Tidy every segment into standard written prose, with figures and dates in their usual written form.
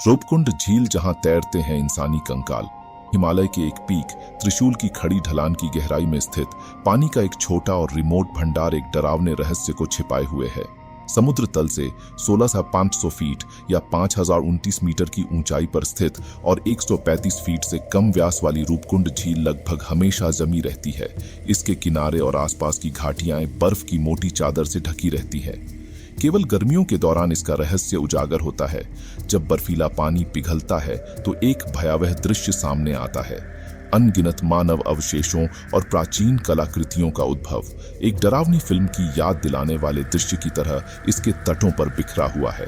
रूपकुंड झील जहां तैरते हैं इंसानी कंकाल। हिमालय के एक पीक त्रिशूल की खड़ी ढलान की गहराई में स्थित पानी का एक छोटा और रिमोट भंडार एक डरावने रहस्य को छिपाए हुए है। समुद्र तल से 16,500 फीट या 5,029 मीटर की ऊंचाई पर स्थित और 135 फीट से कम व्यास वाली रूपकुंड झील लगभग हमेशा जमी रहती है। इसके किनारे और आसपास की घाटियां बर्फ की मोटी चादर से ढकी रहती है। केवल गर्मियों के दौरान इसका रहस्य उजागर होता है। जब बर्फीला पानी पिघलता है तो एक भयावह दृश्य सामने आता है। अनगिनत मानव अवशेषों और प्राचीन कलाकृतियों का उद्भव एक डरावनी फिल्म की याद दिलाने वाले दृश्य की तरह इसके तटों पर बिखरा हुआ है।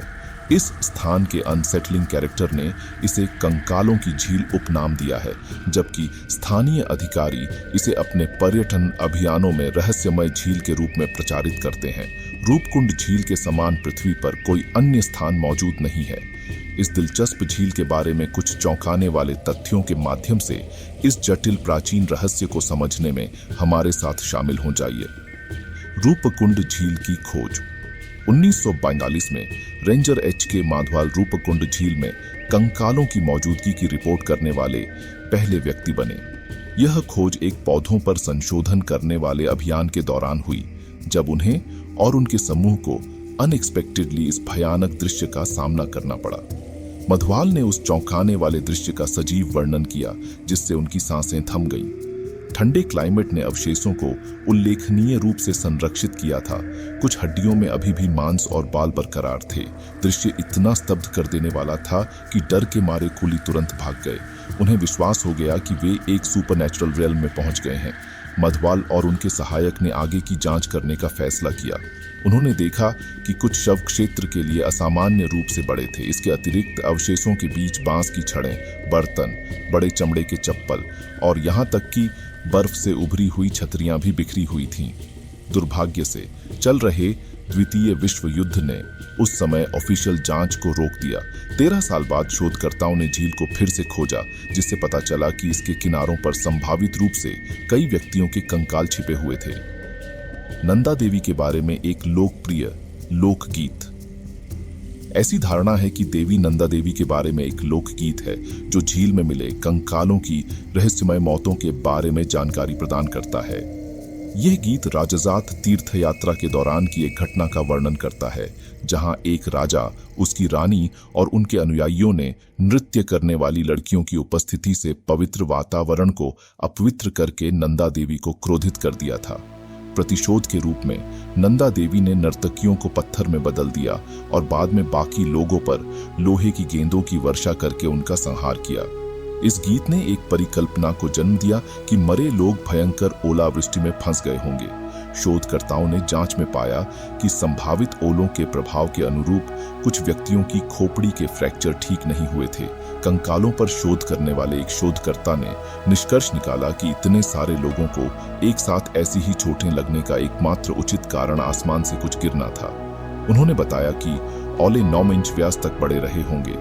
इस स्थान के अनसेटलिंग कैरेक्टर ने इसे कंकालों की झील उपनाम दिया है, जबकि स्थानीय अधिकारी इसे अपने पर्यटन अभियानों में रहस्यमय झील के रूप में प्रचारित करते हैं। रूपकुंड झील के समान पृथ्वी पर कोई अन्य स्थान मौजूद नहीं है। इस दिलचस्प झील के बारे में कुछ चौंकाने वाले तथ्यों के माध्यम से इस जटिल प्राचीन रहस्य को समझने में हमारे साथ शामिल हो जाइए। रूपकुंड झील की खोज 1942 में रेंजर एच.के. माधवाल रूपकुंड झील में कंकालों की मौजूदगी की रिपोर्ट करने वाले पहले व्यक्ति बने। यह खोज एक पौधों पर संशोधन करने वाले अभियान के दौरान हुई, जब उन्हें और उनके समूह को अनएक्सपेक्टेडली इस भयानक दृश्य का सामना करना पड़ा। माधवाल ने उस चौंकाने वाले दृश्य का सजीव वर्णन किया, जिससे उनकी सांसें थम गईं। ठंडे क्लाइमेट ने अवशेषों को उल्लेखनीय रूप से संरक्षित किया था। कुछ हड्डियों में अभी भी मांस और बाल बरकरार थे। दृश्य इतना स्तब्ध कर देने वाला था कि डर के मारे कुली तुरंत भाग गए। उन्हें विश्वास हो गया कि वे एक सुपरनैचुरल रियल्म में पहुंच गए हैं। माधवाल और उनके सहायक ने आगे की जांच करने का फैसला किया। उन्होंने देखा कि कुछ शव क्षेत्र के लिए असामान्य रूप से बड़े थे। इसके अतिरिक्त अवशेषों के बीच बांस की छड़ें, बर्तन, बड़े चमड़े के चप्पल और यहाँ तक कि बर्फ से उभरी हुई छतरियां भी बिखरी हुई थीं। दुर्भाग्य से चल रहे द्वितीय विश्व युद्ध ने उस समय ऑफिशियल जांच को रोक दिया। 13 साल बाद शोधकर्ताओं ने झील को फिर से खोजा, जिससे पता चला कि इसके किनारों पर संभावित रूप से कई व्यक्तियों के कंकाल छिपे हुए थे। नंदा देवी के बारे में एक लोकप्रिय लोकगीत। ऐसी धारणा है कि देवी नंदा देवी के बारे में एक लोकगीत है जो झील में मिले कंकालों की रहस्यमय मौतों के बारे में जानकारी प्रदान करता है। यह गीत राजजात तीर्थ यात्रा के दौरान की एक घटना का वर्णन करता है, जहां एक राजा, उसकी रानी और उनके अनुयायियों ने नृत्य करने वाली लड़कियों की उपस्थिति से पवित्र वातावरण को अपवित्र करके नंदा देवी को क्रोधित कर दिया था। प्रतिशोध के रूप में नंदा देवी ने नर्तकियों को पत्थर में बदल दिया और बाद में बाकी लोगों पर लोहे की गेंदों की वर्षा करके उनका संहार किया। इस गीत ने एक परिकल्पना को जन्म दिया कि मरे लोग भयंकर ओलावृष्टि में फंस गए होंगे। शोधकर्ताओं ने जांच में पाया कि संभावित ओलों के प्रभाव के अनुरूप कुछ व्यक्तियों की खोपड़ी के फ्रैक्चर ठीक नहीं हुए थे। कंकालों पर शोध करने वाले एक शोधकर्ता ने निष्कर्ष निकाला कि इतने सारे लोगों को एक साथ ऐसी ही चोटें लगने का एकमात्र उचित कारण आसमान से कुछ गिरना था। उन्होंने बताया कि ओले 9 इंच व्यास तक बढ़े रहे होंगे।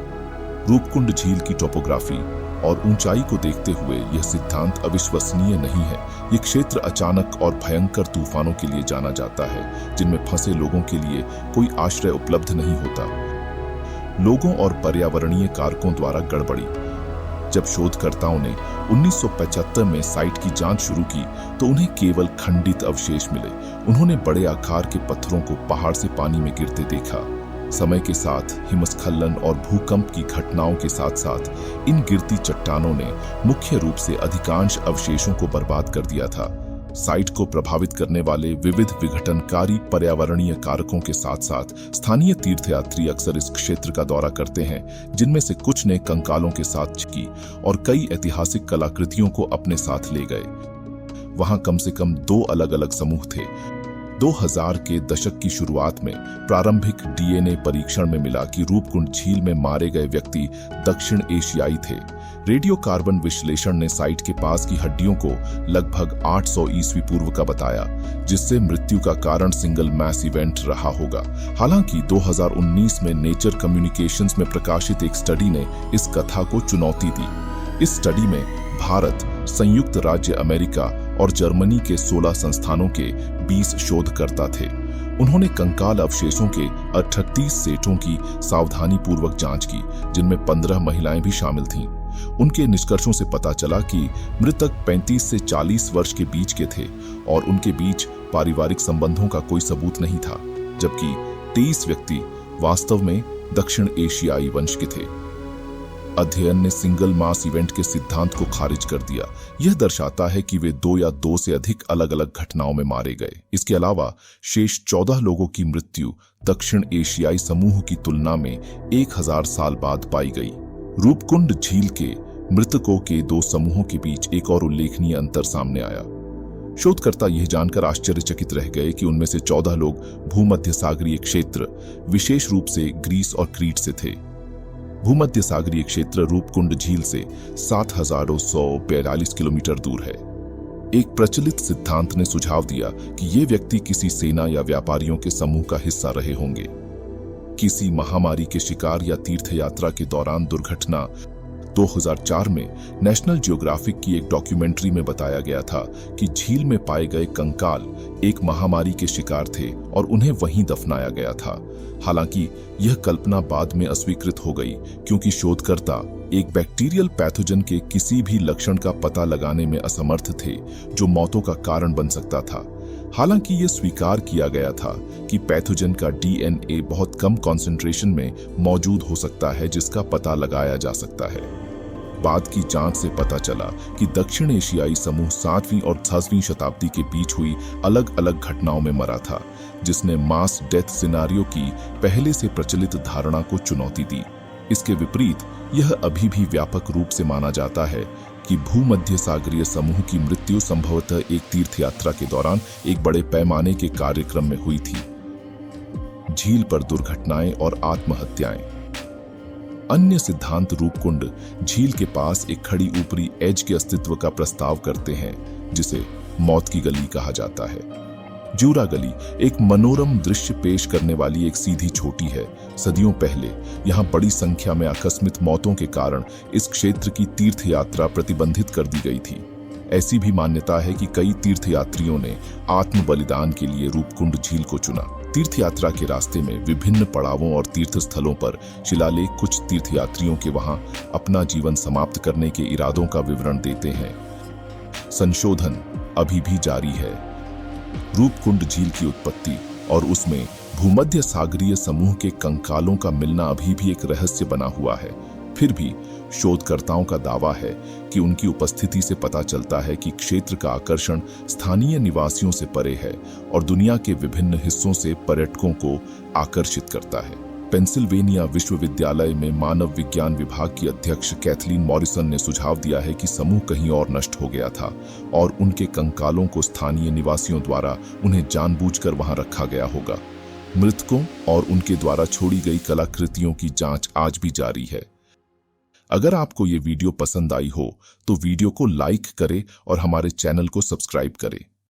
रूपकुंड झील की टोपोग्राफी और ऊंचाई को देखते हुए यह सिद्धांत अविश्वसनीय नहीं है। यह क्षेत्र अचानक और भयंकर तूफानों के लिए जाना जाता है, जिनमें फंसे लोगों के लिए कोई आश्रय उपलब्ध नहीं होता। लोगों और पर्यावरणीय कारकों द्वारा गड़बड़ी। जब शोधकर्ताओं ने 1975 में साइट की जांच शुरू की तो उन्हें केवल खंडित अवशेष मिले। उन्होंने बड़े आकार के पत्थरों को पहाड़ से पानी में गिरते देखा। समय के साथ हिमस्खलन और भूकंप की घटनाओं के साथ साथ इन गिरती चट्टानों ने मुख्य रूप से अधिकांश अवशेषों को बर्बाद कर दिया था। साइट को प्रभावित करने वाले विविध विघटनकारी पर्यावरणीय कारकों के साथ साथ स्थानीय तीर्थयात्री अक्सर इस क्षेत्र का दौरा करते हैं, जिनमें से कुछ ने कंकालों के साथ छिकी और कई ऐतिहासिक कलाकृतियों को अपने साथ ले गए। वहां कम से कम 2 अलग-अलग समूह थे। 2000 के दशक की शुरुआत में प्रारंभिक डीएनए परीक्षण में मिला कि रूपकुंड झील में मारे गए व्यक्ति दक्षिण एशियाई थे। रेडियो कार्बन विश्लेषण ने साइट के पास की हड्डियों को लगभग 800 ईस्वी पूर्व का बताया, जिससे मृत्यु का कारण सिंगल मैस इवेंट रहा होगा। हालांकि 2019 में नेचर कम्युनिकेशंस में प्रकाशित एक स्टडी ने इस कथा को चुनौती दी। इस स्टडी में भारत, संयुक्त राज्य अमेरिका और जर्मनी के 16 संस्थानों के 20 शोधकर्ता थे। उन्होंने कंकाल अवशेषों के 38 सेटों की सावधानीपूर्वक जांच की, जिनमें 15 महिलाएं भी शामिल थीं। उनके निष्कर्षों से पता चला कि मृतक 35 से 40 वर्ष के बीच के थे और उनके बीच पारिवारिक संबंधों का कोई सबूत नहीं था, जबकि 23 व्यक्ति वास्तव में दक्षिण एशियाई वंश के थे। अध्ययन ने सिंगल मास इवेंट के सिद्धांत को खारिज कर दिया। यह दर्शाता है कि वे 2 या 2 से अधिक अलग-अलग घटनाओं में मारे गए। इसके अलावा शेष 14 लोगों की मृत्यु दक्षिण एशियाई समूह की तुलना में 1000 साल बाद पाई गई। रूपकुंड झील के मृतकों के 2 समूहों के बीच एक और उल्लेखनीय अंतर सामने आया। शोधकर्ता यह जानकर आश्चर्यचकित रह गए कि उनमें से 14 लोग भूमध्य सागरीय क्षेत्र, विशेष रूप से ग्रीस और क्रीट से थे। भूमध्य सागरीय क्षेत्र रूपकुंड झील से 7,142 किलोमीटर दूर है। एक प्रचलित सिद्धांत ने सुझाव दिया कि ये व्यक्ति किसी सेना या व्यापारियों के समूह का हिस्सा रहे होंगे। किसी महामारी के शिकार या तीर्थयात्रा के दौरान दुर्घटना। 2004 में नेशनल ज्योग्राफिक की एक डॉक्यूमेंट्री में बताया गया था कि झील में पाए गए कंकाल एक महामारी के शिकार थे और उन्हें वहीं दफनाया गया था। हालांकि यह कल्पना बाद में अस्वीकृत हो गई, क्योंकि शोधकर्ता एक बैक्टीरियल पैथोजन के किसी भी लक्षण का पता लगाने में असमर्थ थे जो मौतों का कारण बन सकता था। हालांकि यह स्वीकार किया गया था कि पैथोजन का डीएनए बहुत कम कॉन्सेंट्रेशन में मौजूद हो सकता है, जिसका पता लगाया जा सकता है। बाद की जांच से पता चला कि दक्षिण एशियाई समूह 7वीं और 10वीं शताब्दी के बीच हुई अलग अलग घटनाओं में मरा था, जिसने मास डेथ सिनारियो की पहले से प्रचलित धारणा को चुनौती दी। इसके विपरीत यह अभी भी व्यापक रूप से माना जाता है कि भूमध्य सागरीय समूह की मृत्यु संभवतः एक तीर्थयात्रा के दौरान एक बड़े पैमाने के कार्यक्रम में हुई थी। झील पर दुर्घटनाएं और आत्महत्याएं। अन्य सिद्धांत रूपकुंड झील के पास एक खड़ी ऊपरी एज के अस्तित्व का प्रस्ताव करते हैं, जिसे मौत की गली कहा जाता है। जूरा गली एक मनोरम दृश्य पेश करने वाली एक सीधी छोटी है। सदियों पहले यहाँ बड़ी संख्या में आकस्मिक मौतों के कारण इस क्षेत्र की तीर्थयात्रा प्रतिबंधित कर दी गई थी। ऐसी भी मान्यता है कि कई तीर्थयात्रियों ने आत्म बलिदान के लिए रूपकुंड झील को चुना। तीर्थयात्रा के रास्ते में विभिन्न पड़ावों और तीर्थ स्थलों पर शिलालेख कुछ तीर्थयात्रियों के वहां अपना जीवन समाप्त करने के इरादों का विवरण देते हैं। संशोधन अभी भी जारी है। रूपकुंड झील की उत्पत्ति और उसमें भूमध्य सागरीय समूह के कंकालों का मिलना अभी भी एक रहस्य बना हुआ है। फिर भी शोधकर्ताओं का दावा है कि उनकी उपस्थिति से पता चलता है कि क्षेत्र का आकर्षण स्थानीय निवासियों से परे है और दुनिया के विभिन्न हिस्सों से पर्यटकों को आकर्षित करता है। पेंसिल्वेनिया विश्वविद्यालय में मानव विज्ञान विभाग की अध्यक्ष कैथलीन मॉरिसन ने सुझाव दिया है कि समूह कहीं और नष्ट हो गया था और उनके कंकालों को स्थानीय निवासियों द्वारा उन्हें जानबूझकर वहां रखा गया होगा। मृतकों और उनके द्वारा छोड़ी गई कलाकृतियों की जांच आज भी जारी है। अगर आपको ये वीडियो पसंद आई हो तो वीडियो को लाइक करें और हमारे चैनल को सब्सक्राइब करें।